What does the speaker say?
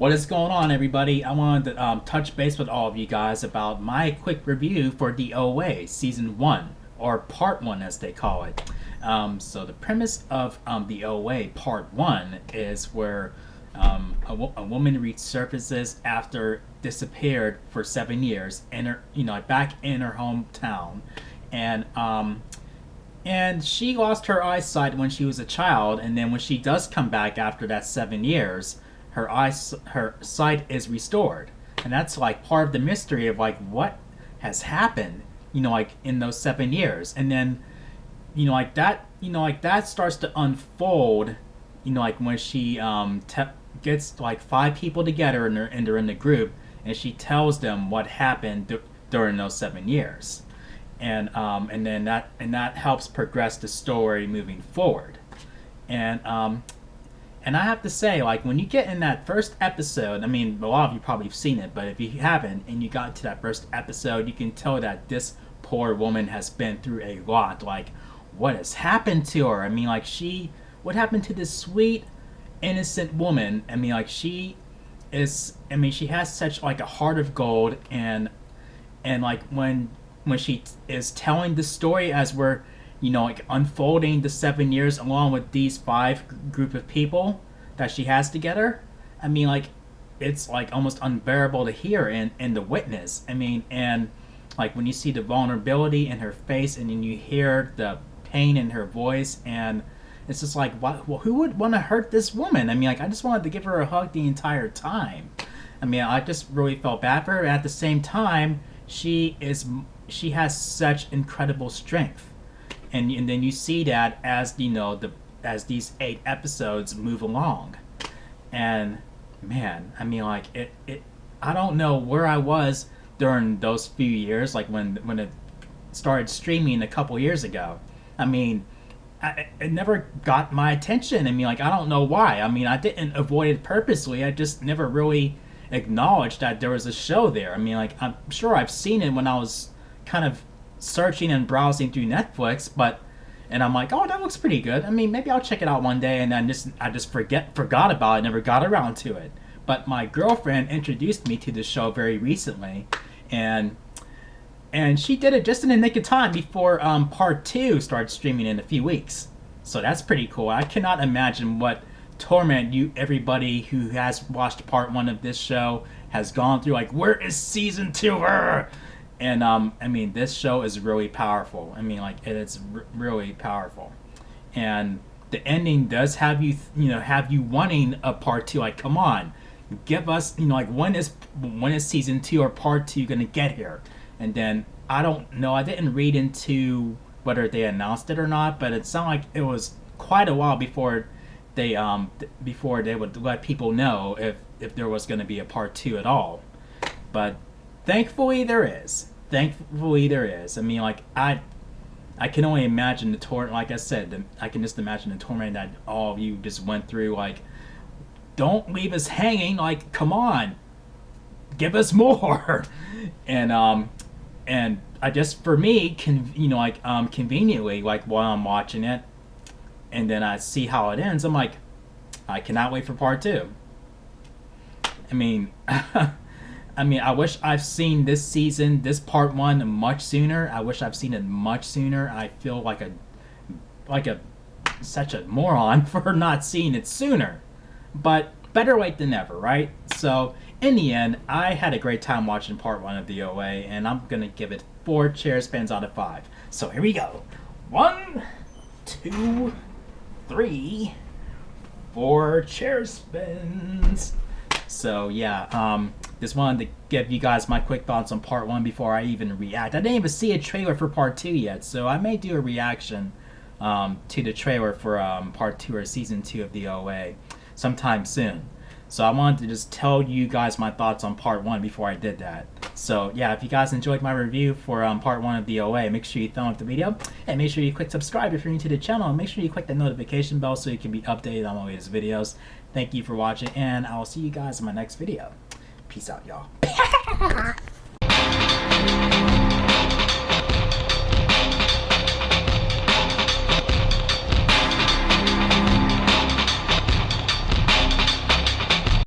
What is going on, everybody? I wanted to touch base with all of you guys about my quick review for the OA Season 1, or Part 1 as they call it. So the premise of the OA Part 1 is where a woman resurfaces after disappeared for 7 years in her, back in her hometown. And she lost her eyesight when she was a child, and then when she does come back after that 7 years, her sight is restored, and that's like part of the mystery of like what has happened, like in those 7 years, and then that starts to unfold, like when she gets like five people together and they're in the group, and she tells them what happened during those 7 years, and then that helps progress the story moving forward, and I have to say, like, when you get in that first episode, I mean, a lot of you probably have seen it, but if you haven't and you got to that first episode, you can tell that this poor woman has been through a lot. Like, what has happened to her? I mean, like, what happened to this sweet, innocent woman? I mean, like, she has such, like, a heart of gold, and like, when she is telling the story as we're like unfolding the 7 years along with these five group of people that she has together. I mean, like, it's like almost unbearable to hear and to witness. I mean, and like when you see the vulnerability in her face and then you hear the pain in her voice, and it's just like, what? Well, who would want to hurt this woman? I mean, like, I just wanted to give her a hug the entire time. I mean, I just really felt bad for her. At the same time, she has such incredible strength. And then you see that as as these 8 episodes move along, and man, I mean, like, it I don't know where I was during those few years, like when it started streaming a couple years ago. I mean, it never got my attention. I mean, like, I don't know why. I mean, I didn't avoid it purposely. I just never really acknowledged that there was a show there. I mean, like, I'm sure I've seen it when I was kind of searching and browsing through Netflix, and I'm like, oh, that looks pretty good. I mean, maybe I'll check it out one day, and then I just forgot about it, never got around to it. But my girlfriend introduced me to the show very recently, and she did it just in the nick of time before part 2 started streaming in a few weeks. So that's pretty cool. I cannot imagine what torment everybody who has watched part 1 of this show has gone through. Like, where is season 2? And I mean, this show is really powerful. I mean, like, it is really powerful, and the ending does have you wanting a part 2. Like, come on, give us, like, when is season 2 or part 2 gonna get here? And then I don't know. I didn't read into whether they announced it or not, but it sounded like it was quite a while before they would let people know if there was gonna be a part 2 at all. But thankfully there is. I mean, like, I can only imagine the torment. Like I said, I can just imagine the torment that all of you just went through. Like, don't leave us hanging. Like, come on, give us more. and I just, for me, conveniently, like, while I'm watching it, and then I see how it ends, I'm like, I cannot wait for part 2. I mean. I wish I've seen this season, this part 1, much sooner. I wish I've seen it much sooner. I feel like such a moron for not seeing it sooner. But better late than never, right? So in the end, I had a great time watching part 1 of the OA, and I'm gonna give it 4 chair spins out of 5. So here we go. 1, 2, 3, 4 chair spins. So yeah, just wanted to give you guys my quick thoughts on part 1 before I even react. I didn't even see a trailer for part 2 yet, so I may do a reaction to the trailer for part 2 or season 2 of the OA sometime soon. So I wanted to just tell you guys my thoughts on part 1 before I did that. So yeah, if you guys enjoyed my review for part 1 of the OA, make sure you thumb up the video, and make sure you click subscribe if you're new to the channel, and make sure you click the notification bell so you can be updated on my latest videos. Thank you for watching, and I will see you guys in my next video. Peace out, y'all.